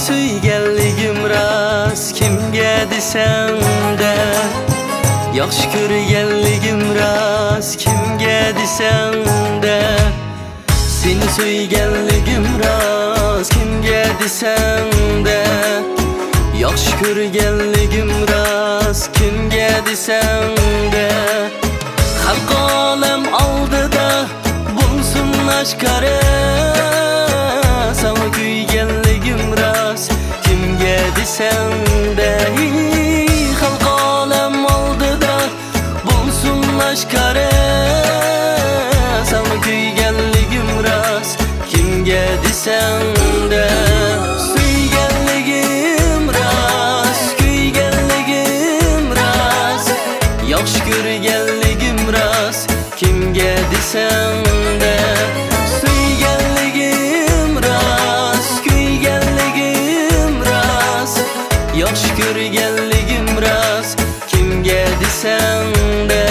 suyganligim rost kimga desam-da, yaxshi ko'rganligim rost kimga desam-da, seni suyganligim rost kimga desam-da, yaxshi ko'rganligim rost kimga desam-da, xalq olam oldida bo'lsin oshkora, sana kuyganligim rost kimga desam-da, xalq olam oldida bo'lsin oshkora, sana kuyganligim rost kimga desam-da, suyganligim rost kuyganligim rost, yaxshi ko'rganligim rost kimga desam-da, suyganligim rost kuyganligim rost, yaxshi ko'rganligim rost kimga desam-da.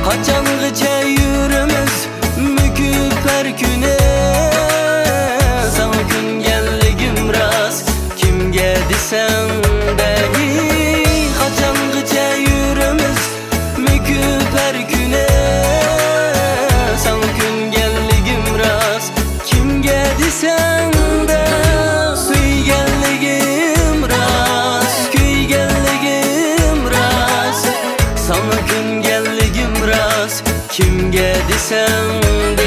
Qachongacha yurimiz müküp her güne, sana kuyganligim rost kimga desam-da, qachongacha yurimiz müküp her güne, sana kuyganligim rost kimga desam-da, suyganligim rost kuyganligim rost, sana kuyganligim rost kimga desam-da.